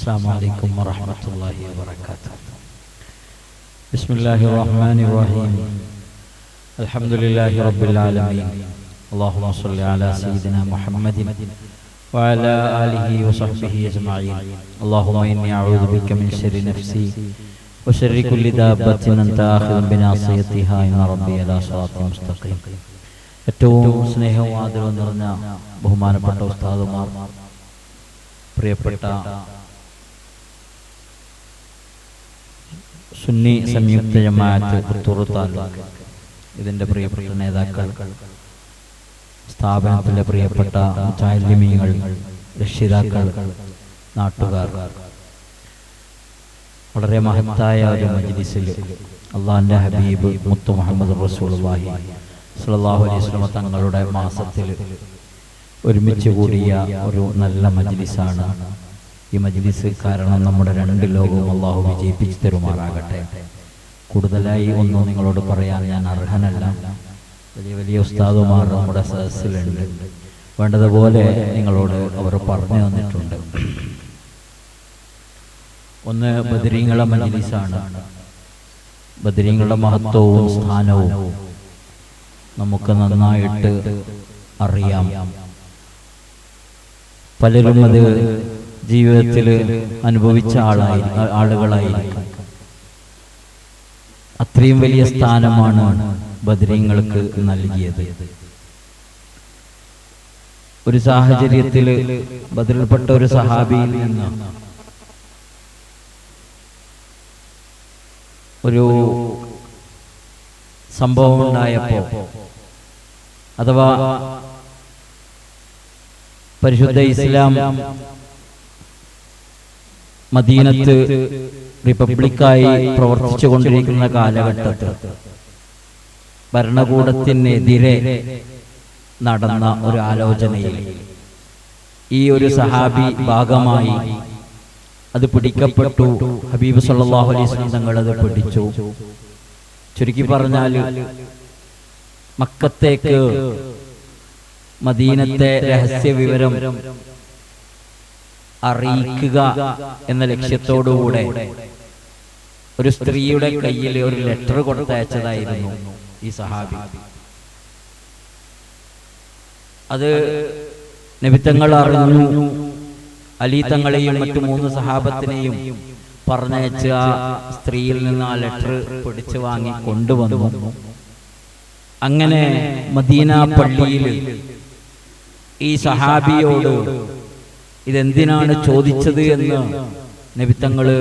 السلام عليكم ورحمة الله وبركاته. بسم الله الرحمن الرحيم. الحمد لله رب العالمين. اللهم صل على سيدنا محمد وعلى آله وصحبه أجمعين. اللهم إني أعوذ بك من شر نفسي وشر كل دابة أنت آخذ بناصيتها إن ربي على صراط مستقيم. ഏറ്റവും സ്നേഹവും ആദരവും നിറഞ്ഞ ബഹുമാനപ്പെട്ട ഉസ്താദുമാർ, പ്രിയപ്പെട്ട സുന്നി സംയുക്ത ജമാഅത്ത് പുത്തൂർ താലൂക്ക് ഇതിൻ്റെ പ്രിയപ്പെട്ട നേതാക്കൾ, സ്ഥാപനത്തിലെ പ്രിയപ്പെട്ട മുത്താലിമീങ്ങൾ, രക്ഷിതാക്കൾ, നാട്ടുകാർ, വളരെ മഹത്തായ ഒരു മജ്ലിസിൽ അള്ളാഹുവിൻ്റെ ഹബീബ് മുത്തു മുഹമ്മദ് റസൂലുള്ളാഹി സ്വല്ലല്ലാഹു അലൈഹി വസല്ലം തങ്ങളുടെ മാസത്തിൽ ഒരുമിച്ച് കൂടിയ ഒരു നല്ല മജ്ലിസാണ് ഈ മജ്ലിസ്. കാരണം നമ്മുടെ രണ്ട് ലോകവും അള്ളാഹു വിജയിപ്പിച്ചു തരുമാറാകട്ടെ. കൂടുതലായി ഒന്നും നിങ്ങളോട് പറയാൻ ഞാൻ അർഹനല്ല. വലിയ വലിയ ഉസ്താദുമാർ നമ്മുടെ സദസ്സിലുണ്ട്. വേണ്ടതുപോലെ നിങ്ങളോട് അവർ പറഞ്ഞു തന്നിട്ടുണ്ട്. ഒന്ന് ബദരീങ്ങളുടെ മജ്ലിസാണ്. ബദരീങ്ങളുടെ മഹത്വവും സ്ഥാനവും നമുക്ക് നന്നായിട്ട് അറിയാം. പലരും അത് ജീവിതത്തിൽ അനുഭവിച്ച ആളുകളായിരിക്കും. അത്രയും വലിയ സ്ഥാനമാണ് ബദരീങ്ങൾക്ക് നൽകിയത്. ഒരു സാഹചര്യത്തിൽ ബദറിൽപ്പെട്ട ഒരു സഹാബിയിൽ നിന്ന് ഒരു സംഭവം ഉണ്ടായപ്പോ, അഥവാ പരിശുദ്ധ ഇസ്ലാം മദീനത്ത് റിപ്പബ്ലിക്കായി പ്രവർത്തിച്ചു കൊണ്ടിരിക്കുന്ന കാലഘട്ടത്തിൽ ഭരണകൂടത്തിനെതിരെ നടന്ന ഒരു ആലോചനയിൽ ഈ ഒരു സഹാബി ഭാഗമായി അത് പിടിക്കപ്പെട്ടു. ഹബീബ് സല്ലല്ലാഹു അലൈഹി വസല്ലം തങ്ങൾ അത് പിടിച്ചു. ചുരുക്കി പറഞ്ഞാൽ മക്കത്തേക്ക് മദീനത്തെ രഹസ്യ വിവരം അറിയിക്കുക എന്ന ലക്ഷ്യത്തോടുകൂടെ ഒരു സ്ത്രീയുടെ കയ്യിൽ ഒരു ലെറ്റർ കൊടുത്തയച്ചതായിരുന്നു ഈ സഹാബി. അത് നബി തങ്ങൾ അറിഞ്ഞു. അലി തങ്ങളെയും മറ്റു 3 സഹാബത്തിനെയും പറഞ്ഞയച്ച് ആ സ്ത്രീയിൽ നിന്ന് ആ ലെറ്റർ പിടിച്ചു വാങ്ങി കൊണ്ടുവന്നു. അങ്ങനെ മദീന പള്ളിയിൽ ഈ സഹാബിയോട് ഇതെന്തിനാണ് ചോദിച്ചത് എന്ന് നബിത്തങ്ങള്,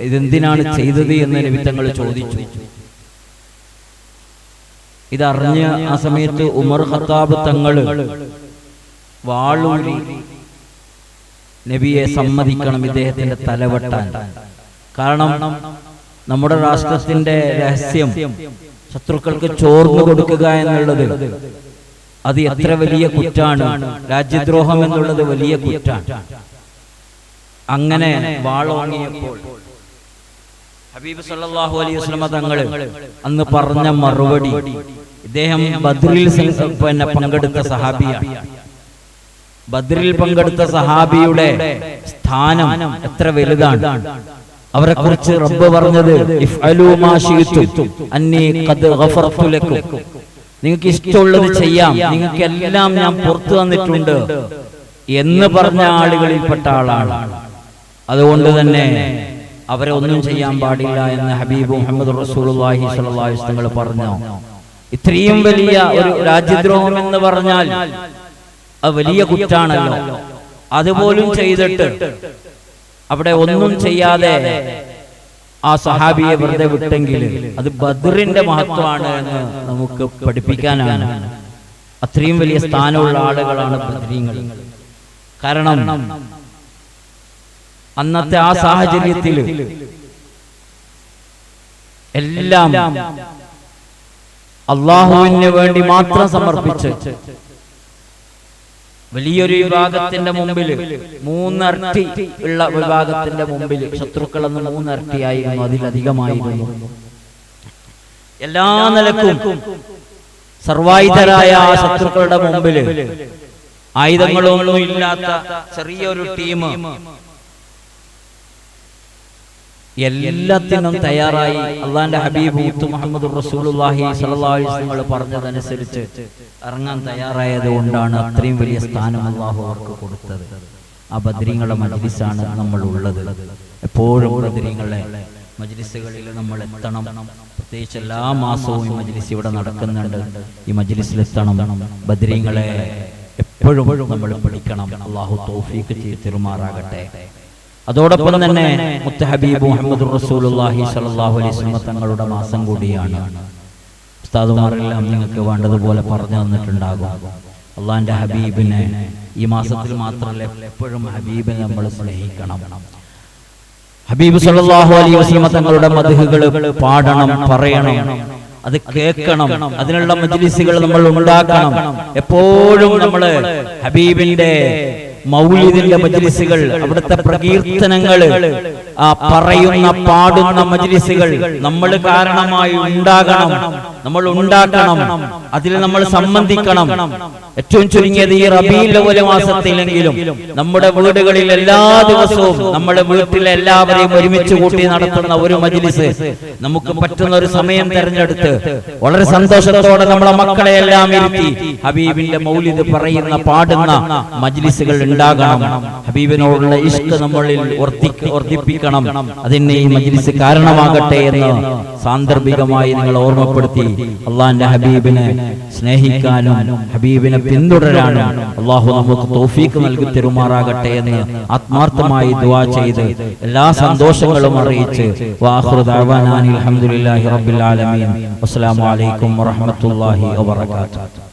ഇതെന്തിനാണ് ചെയ്തത് എന്ന് നബിത്തങ്ങൾ ചോദിച്ചു. ഇതറിഞ്ഞ് ആ സമയത്ത് ഉമർ ഖത്താബ് തങ്ങള് വാളൂരി നബിയെ സമ്മതിക്കണം ഇദ്ദേഹത്തിന്റെ തലവെട്ടാൻ. കാരണം നമ്മുടെ രാഷ്ട്രത്തിന്റെ രഹസ്യം ശത്രുക്കൾക്ക് ചോർന്നു കൊടുക്കുക എന്നുള്ളത് അത് എത്ര വലിയ കുറ്റാണ്. രാജ്യദ്രോഹം എന്നുള്ളത് വലിയ കുറ്റാണ്. അങ്ങനെ വാളോങ്ങിയപ്പോൾ ഹബീബ് സല്ലല്ലാഹു അലൈഹി വസല്ലം തങ്ങൾ അന്ന് പറഞ്ഞ മറുപടി, ഇദ്ദേഹം ബദ്രിൽ പങ്കെടുത്ത സഹാബിയാണ്. ബദ്രിൽ പങ്കെടുത്ത സഹാബിയുടെ സ്ഥാനം എത്ര വലുതാണ്. അവരെ കുറിച്ച് റബ്ബ് പറഞ്ഞത് ഇഫ്അലൂ മാ ശിഅ്തും അന്നീ ഖദ് ഗഫർതു ലക്കും, നിങ്ങൾക്ക് ഇഷ്ടമുള്ളത് ചെയ്യാം, നിങ്ങൾക്ക് എല്ലാം ഞാൻ പുറത്തു തന്നിട്ടുണ്ട് എന്ന് പറഞ്ഞ ആളുകളിൽപ്പെട്ട ആളാണ്. അതുകൊണ്ട് തന്നെ അവരെ ഒന്നും ചെയ്യാൻ പാടില്ല എന്ന് ഹബീബ് മുഹമ്മദ് റസൂലുള്ളാഹി സ്വല്ലല്ലാഹു അലൈഹി വസല്ലം പറഞ്ഞു. ഇത്രയും വലിയ ഒരു രാജ്യദ്രോഹം എന്ന് പറഞ്ഞാൽ അത് വലിയ കുറ്റാണല്ലോ. അതുപോലും ചെയ്തിട്ട് അവിടെ ഒന്നും ചെയ്യാതെ ആ സഹാബിയെ വെറുതെ വിട്ടെങ്കിൽ അത് ബദ്റിന്റെ മഹത്വമാണ് എന്ന് നമുക്ക് പഠിപ്പിക്കാനാണ്. അത്രയും വലിയ സ്ഥാനമുള്ള ആളുകളാണ് ബദ്രീങ്ങൾ. കാരണം അന്നത്തെ ആ സാഹചര്യത്തിൽ എല്ലാം അള്ളാഹുവിന് വേണ്ടി മാത്രം സമർപ്പിച്ച് വലിയൊരു വിഭാഗത്തിന്റെ മുമ്പിൽ 3 ഇരട്ടി ഉള്ള വിഭാഗത്തിന്റെ മുമ്പിൽ ശത്രുക്കൾ എന്ന് 3 ഇരട്ടിയായിരുന്നു, അതിലധികമായിരുന്നു. എല്ലാ നിലക്കും സർവായുധരായ ആ ശത്രുക്കളുടെ മുമ്പിൽ ആയുധങ്ങളൊന്നും ഇല്ലാത്ത ചെറിയൊരു ടീം എല്ലാത്തിനും തയ്യാറായി അള്ളാന്റെ ഹബീബ് മുത്ത് മുഹമ്മദ് റസൂലുള്ളാഹി സ്വല്ലല്ലാഹു അലൈഹി വസല്ലം പറഞ്ഞതനുസരിച്ച് ഇറങ്ങാൻ തയ്യാറായത് കൊണ്ടാണ് അത്രയും വലിയ സ്ഥാനം അള്ളാഹു അവർക്ക് കൊടുത്തത്. ആ ബദരീങ്ങളുടെ മജ്ലിസാണ് നമ്മൾ ഉള്ളത്. എപ്പോഴും ബദരീങ്ങളെ മജ്ലിസുകളിൽ നമ്മൾ എത്തണം. പ്രത്യേകിച്ച് എല്ലാ മാസവും ഈ മജ്ലിസ് ഇവിടെ നടക്കുന്നുണ്ട്. ഈ മജ്ലിസിലെത്തണം. ബദരീങ്ങളെ എപ്പോഴും നമ്മൾ പഠിക്കണം. അള്ളാഹു തൗഫീഖ് ചെയ്ത് തരുമാറാകട്ടെ. അതോടൊപ്പം തന്നെ മുത്ത് ഹബീബ് മുഹമ്മദ് റസൂലുള്ളാഹി സ്വല്ലല്ലാഹു അലൈഹി വസല്ലം തങ്ങളുടെ മാസം കൂടിയാണ്. ഉസ്താദുമാരെല്ലാം നിങ്ങൾക്ക് വേണ്ടതുപോലെ പറഞ്ഞു തന്നിട്ടുണ്ടാകും. അള്ളാന്റെ ഹബീബിനെ ഈ മാസത്തിൽ മാത്രമല്ല എപ്പോഴും ഹബീബിനെ നമ്മൾ സ്നേഹിക്കണം. ഹബീബ് സല്ലല്ലാഹു അലൈഹി വസല്ലം തങ്ങളുടെ മദ്ഹുകൾ പാടണം, പറയണം, അത് കേൾക്കണം. അതിനുള്ള മജ്ലിസുകൾ നമ്മൾ ഉണ്ടാക്കണം. എപ്പോഴും നമ്മൾ ഹബീബിന്റെ മൗലിദിന്റെ മജ്ലിസുകൾ, അവിടുത്തെ പ്രകീർത്തനങ്ങൾ, ആ പറയുന്ന പാടുന്ന മജ്ലിസുകൾ നമ്മൾ കാരണമായി ഉണ്ടാകണം. നമ്മൾ ഉണ്ടാക്കണം, അതിൽ നമ്മൾ സംബന്ധിക്കണം. ഏറ്റവും ചുരുങ്ങിയത് ഈ റബീഉൽ അവ്വൽ മാസത്തിലെങ്കിലും നമ്മുടെ വീടുകളിൽ എല്ലാ ദിവസവും നമ്മുടെ വീട്ടിലെ എല്ലാവരെയും ഒരുമിച്ച് കൂട്ടി നടത്തുന്ന ഒരു മജ്ലിസ് നമുക്ക് പറ്റുന്ന ഒരു സമയം തിരഞ്ഞെടുത്ത് വളരെ സന്തോഷത്തോടെ നമ്മളെ മക്കളെ എല്ലാം ഇരുത്തി ഹബീബിന്റെ മൗലിദ് പറയുന്ന പാടുന്ന മജ്ലിസുകൾ ഉണ്ടാകണം. ഹബീബിനോടുള്ള ഇഷ്ക് നമ്മളിൽ വർദ്ധിപ്പിക്കണം. അതിന് ഈ മജ്ലിസ് കാരണമാകട്ടെ എന്ന് സാന്ദർഭികമായി നിങ്ങൾ ഓർമ്മപ്പെടുത്തി അള്ളാന്റെ ഹബീബിനെ സ്നേഹിക്കാനും ഹബീബിനെ പിന്തുടരാനും അള്ളാഹു നമുക്ക് തൗഫീഖ് നൽകി തരുമാറാകട്ടെ എന്ന് ആത്മാർത്ഥമായി ദുആ ചെയ്ത് എല്ലാ സന്തോഷങ്ങളും അറിയിച്ച് വആഖിറു ദഅവാനാ അൽഹംദുലില്ലാഹി റബ്ബിൽ ആലമീൻ. അസ്സലാമു അലൈക്കും വറഹ്മത്തുള്ളാഹി വബറകാതുഹു.